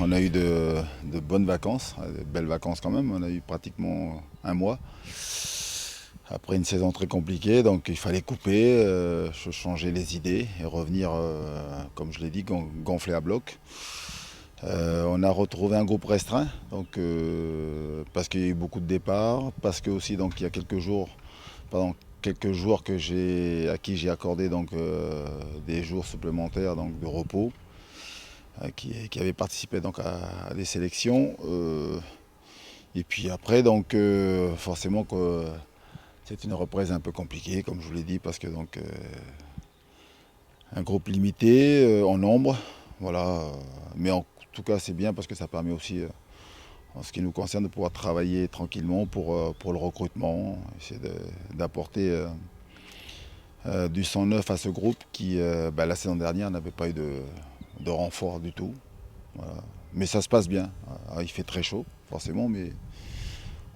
On a eu de bonnes vacances, de belles vacances quand même. On a eu pratiquement un mois. Après une saison très compliquée, donc il fallait couper, changer les idées et revenir, comme je l'ai dit, gonfler à bloc. On a retrouvé un groupe restreint, donc, parce qu'il y a eu beaucoup de départs, parce que aussi donc, il y a quelques jours, pendant quelques jours à qui j'ai accordé donc, des jours supplémentaires donc, de repos, qui avaient participé donc, à des sélections. Et puis après, donc, forcément que c'est une reprise un peu compliquée, comme je vous l'ai dit, parce que donc, un groupe limité, en nombre, voilà. Mais en tout cas, c'est bien parce que ça permet aussi, en ce qui nous concerne, de pouvoir travailler tranquillement pour le recrutement, essayer d'apporter du sang neuf à ce groupe qui, la saison dernière, n'avait pas eu de renfort du tout. Voilà. Mais ça se passe bien. Alors, il fait très chaud, forcément, mais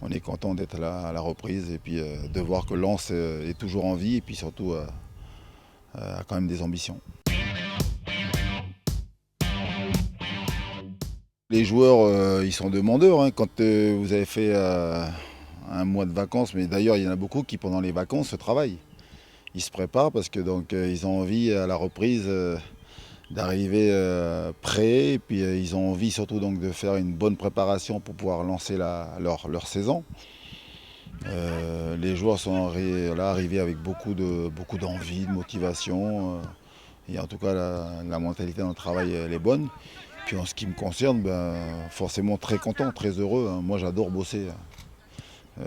on est content d'être là à la reprise et puis de voir que Lens est toujours en vie et puis surtout a quand même des ambitions. Les joueurs, ils sont demandeurs, hein. Quand vous avez fait un mois de vacances, mais d'ailleurs il y en a beaucoup qui pendant les vacances se travaillent. Ils se préparent parce que donc ils ont envie à la reprise d'arriver prêts et puis ils ont envie surtout donc de faire une bonne préparation pour pouvoir lancer leur saison. Les joueurs sont là, arrivés avec beaucoup d'envie, de motivation. Et en tout cas, la mentalité dans le travail, elle est bonne. Puis en ce qui me concerne, forcément très content, très heureux, hein. Moi, j'adore bosser. Ouais,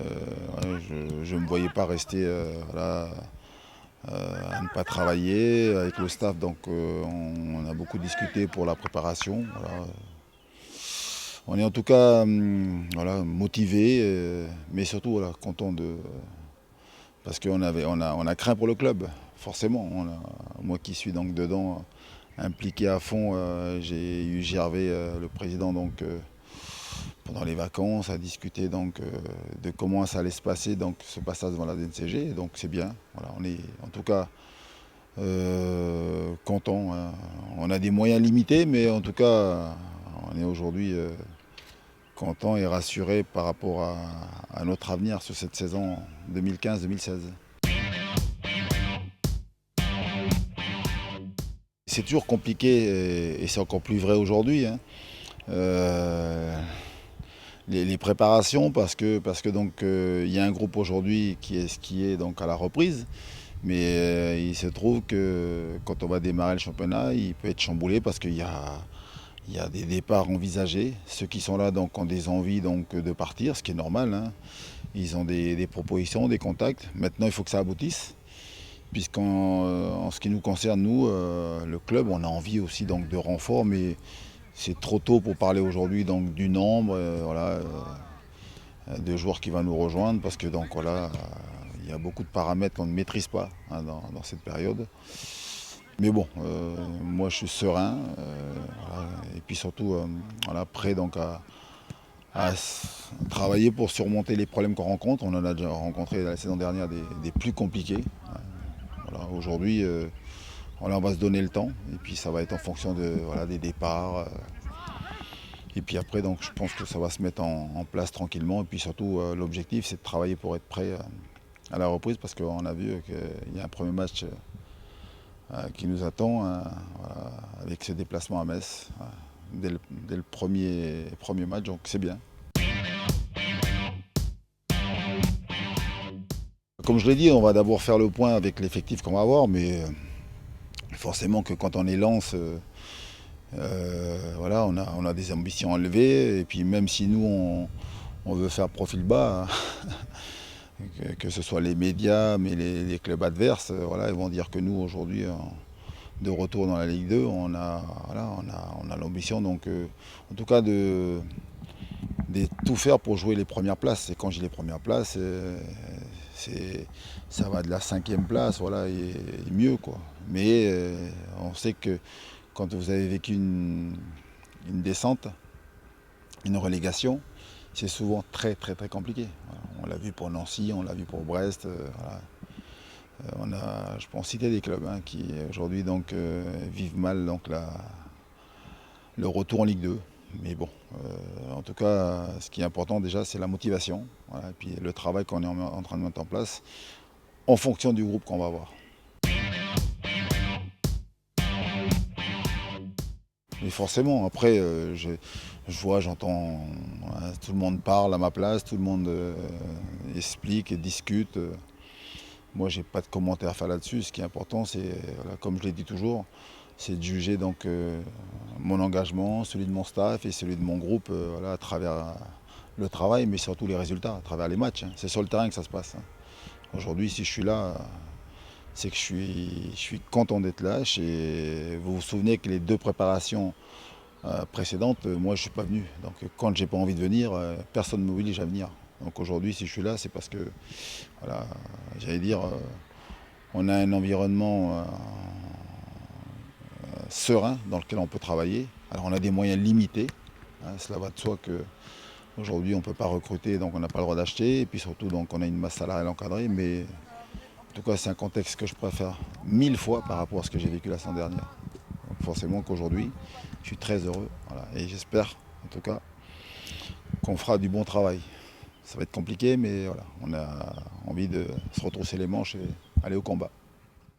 je ne me voyais pas rester voilà, à ne pas travailler avec le staff. Donc, on a beaucoup discuté pour la préparation. Voilà. On est en tout cas voilà, motivé, mais surtout voilà, content parce qu'on on a craint pour le club, forcément. Moi qui suis donc dedans, impliqué à fond, j'ai eu Gervais, le président, donc, pendant les vacances, à discuter donc, de comment ça allait se passer, donc, ce passage devant la DNCG. Donc c'est bien. Voilà, on est en tout cas content, hein. On a des moyens limités, mais en tout cas, on est aujourd'hui content et rassuré par rapport à notre avenir sur cette saison 2015-2016. C'est toujours compliqué et c'est encore plus vrai aujourd'hui, hein. Euh, les préparations parce que donc il y a un groupe aujourd'hui qui est donc à la reprise, mais il se trouve que quand on va démarrer le championnat, il peut être chamboulé parce il y a des départs envisagés. Ceux qui sont là donc ont des envies donc de partir, ce qui est normal, hein. Ils ont des propositions, des contacts. Maintenant, il faut que ça aboutisse. En ce qui nous concerne, nous, le club, on a envie aussi donc, de renfort, mais c'est trop tôt pour parler aujourd'hui donc, du nombre voilà, de joueurs qui va nous rejoindre, parce que donc, voilà, il y a beaucoup de paramètres qu'on ne maîtrise pas, hein, dans cette période. Mais bon, moi je suis serein, voilà, et puis surtout voilà, prêt donc, à travailler pour surmonter les problèmes qu'on rencontre. On en a déjà rencontré la saison dernière des plus compliqués. Voilà, aujourd'hui, voilà, on va se donner le temps et puis ça va être en fonction voilà, des départs. Et puis après, donc, je pense que ça va se mettre en place tranquillement. Et puis surtout, l'objectif, c'est de travailler pour être prêt à la reprise parce qu'on a vu qu'il y a un premier match qui nous attend voilà, avec ce déplacement à Metz dès le premier match. Donc c'est bien. Comme je l'ai dit, on va d'abord faire le point avec l'effectif qu'on va avoir, mais forcément que quand on est Lens, voilà, on a des ambitions élevées, et puis même si nous on veut faire profil bas, que ce soit les médias, mais les clubs adverses, voilà, ils vont dire que nous aujourd'hui, de retour dans la Ligue 2, voilà, on a l'ambition, donc en tout cas de tout faire pour jouer les premières places. Et quand j'ai les premières places, ça va de la 5e place, voilà, et mieux, quoi. Mais on sait que quand vous avez vécu une descente, une relégation, c'est souvent très très très compliqué. Voilà. On l'a vu pour Nancy, on l'a vu pour Brest. Voilà. Je peux en citer des clubs hein, qui aujourd'hui donc vivent mal donc le retour en Ligue 2. Mais bon, en tout cas, ce qui est important déjà, c'est la motivation. Voilà, et puis le travail qu'on est en train de mettre en place en fonction du groupe qu'on va avoir. Mais forcément, après, je vois, j'entends, hein, tout le monde parle à ma place, tout le monde explique et discute. Moi, j'ai pas de commentaire à faire là-dessus. Ce qui est important, c'est, voilà, comme je l'ai dit toujours, c'est de juger donc mon engagement, celui de mon staff et celui de mon groupe, voilà, à travers le travail, mais surtout les résultats, à travers les matchs, hein. C'est sur le terrain que ça se passe, hein. Aujourd'hui, si je suis là, c'est que je suis content d'être là. Vous vous souvenez que les deux préparations précédentes, moi je ne suis pas venu. Donc quand j'ai pas envie de venir, personne ne m'oblige à venir. Donc aujourd'hui, si je suis là, c'est parce que, voilà, j'allais dire, on a un environnement serein dans lequel on peut travailler. Alors on a des moyens limités, hein, cela va de soi qu'aujourd'hui on ne peut pas recruter, donc on n'a pas le droit d'acheter. Et puis surtout, donc, on a une masse salariale encadrée, mais en tout cas c'est un contexte que je préfère 1000 fois par rapport à ce que j'ai vécu la semaine dernière. Donc forcément qu'aujourd'hui, je suis très heureux. Voilà, et j'espère en tout cas qu'on fera du bon travail. Ça va être compliqué, mais voilà, on a envie de se retrousser les manches et aller au combat.